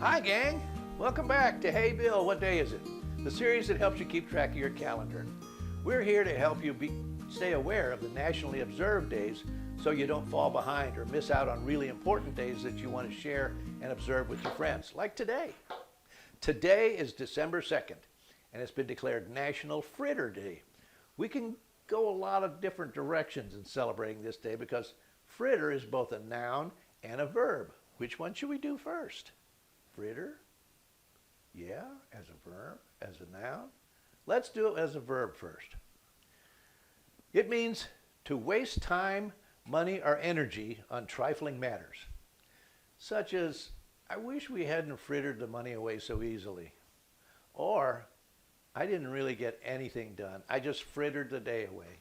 Hi gang, welcome back to Hey Bill, what day is it? The series that helps you keep track of your calendar. We're here to help you stay aware of the nationally observed days so you don't fall behind or miss out on really important days that you want to share and observe with your friends, like today. Today is December 2nd, and it's been declared National Fritter Day. We can go a lot of different directions in celebrating this day because fritter is both a noun and a verb. Which one should we do first? Fritter? Yeah, as a verb, as a noun. Let's do it as a verb first. It means to waste time, money, or energy on trifling matters, such as, I wish we hadn't frittered the money away so easily. Or, I didn't really get anything done. I just frittered the day away.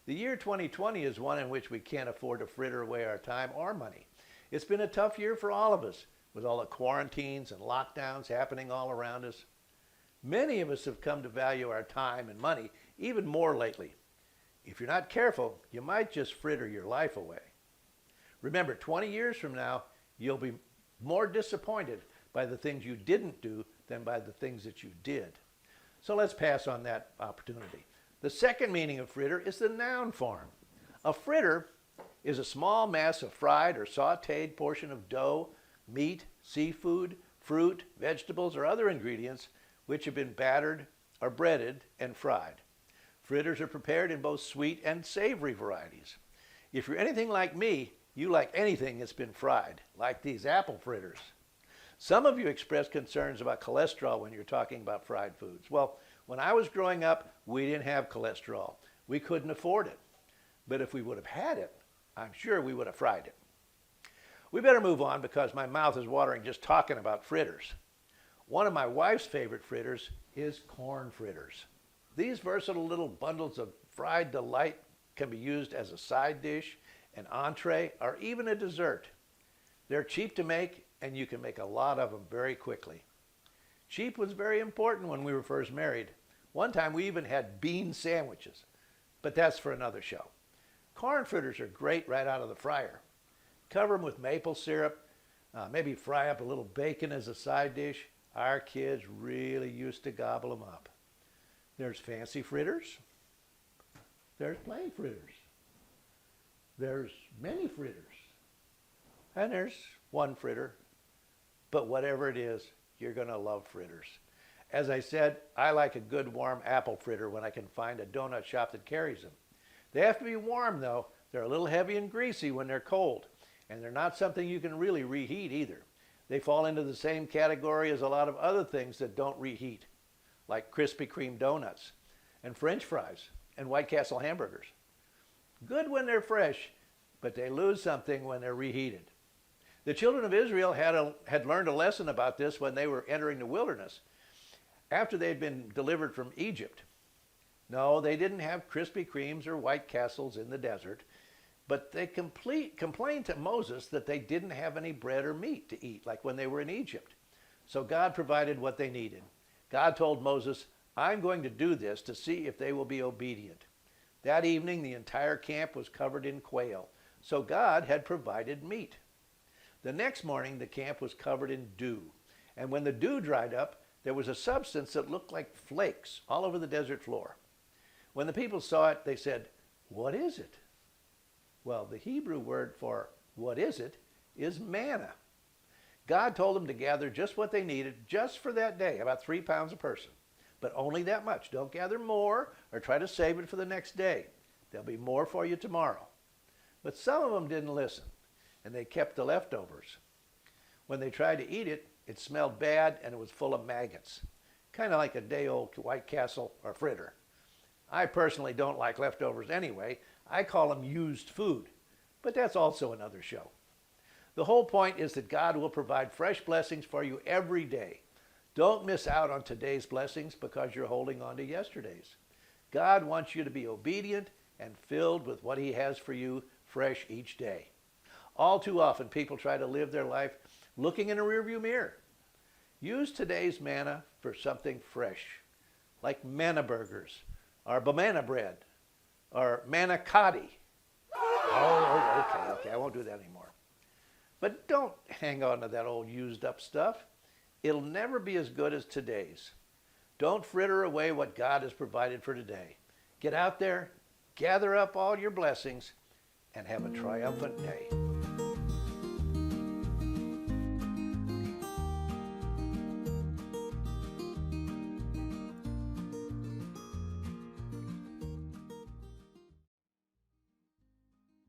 The year 2020 is one in which we can't afford to fritter away our time or money. It's been a tough year for all of us, with all the quarantines and lockdowns happening all around us. Many of us have come to value our time and money even more lately. If you're not careful, you might just fritter your life away. Remember, 20 years from now, you'll be more disappointed by the things you didn't do than by the things that you did. So let's pass on that opportunity. The second meaning of fritter is the noun form. A fritter is a small mass of fried or sautéed portion of dough, meat, seafood, fruit, vegetables, or other ingredients which have been battered or breaded and fried. Fritters are prepared in both sweet and savory varieties. If you're anything like me, you like anything that's been fried, like these apple fritters. Some of you express concerns about cholesterol when you're talking about fried foods. Well, when I was growing up, we didn't have cholesterol. We couldn't afford it. But if we would have had it, I'm sure we would have fried it. We better move on because my mouth is watering just talking about fritters. One of my wife's favorite fritters is corn fritters. These versatile little bundles of fried delight can be used as a side dish, an entree, or even a dessert. They're cheap to make, and you can make a lot of them very quickly. Cheap was very important when we were first married. One time we even had bean sandwiches, but that's for another show. Corn fritters are great right out of the fryer. Cover them with maple syrup, maybe fry up a little bacon as a side dish. Our kids really used to gobble them up. There's fancy fritters. There's plain fritters. There's many fritters. And there's one fritter. But whatever it is, you're going to love fritters. As I said, I like a good warm apple fritter when I can find a donut shop that carries them. They have to be warm though. They're a little heavy and greasy when they're cold. And they're not something you can really reheat either. They fall into the same category as a lot of other things that don't reheat, like Krispy Kreme donuts and French fries and White Castle hamburgers. Good when they're fresh, but they lose something when they're reheated. The children of Israel had learned a lesson about this when they were entering the wilderness, after they had been delivered from Egypt. No, they didn't have Krispy Kremes or White Castles in the desert, but they complained to Moses that they didn't have any bread or meat to eat, like when they were in Egypt. So God provided what they needed. God told Moses, I'm going to do this to see if they will be obedient. That evening, the entire camp was covered in quail, so God had provided meat. The next morning, the camp was covered in dew, and when the dew dried up, there was a substance that looked like flakes all over the desert floor. When the people saw it, they said, "What is it?" Well, the Hebrew word for what is it is manna. God told them to gather just what they needed just for that day, about 3 pounds a person. But only that much. Don't gather more or try to save it for the next day. There'll be more for you tomorrow. But some of them didn't listen, and they kept the leftovers. When they tried to eat it, it smelled bad and it was full of maggots, kind of like a day-old White Castle or fritter. I personally don't like leftovers anyway. I call them used food, but that's also another show. The whole point is that God will provide fresh blessings for you every day. Don't miss out on today's blessings because you're holding on to yesterday's. God wants you to be obedient and filled with what he has for you fresh each day. All too often, people try to live their life looking in a rearview mirror. Use today's manna for something fresh, like manna burgers, or banana bread, or manicotti. Oh, okay, I won't do that anymore. But don't hang on to that old used up stuff. It'll never be as good as today's. Don't fritter away what God has provided for today. Get out there, gather up all your blessings, and have a triumphant day.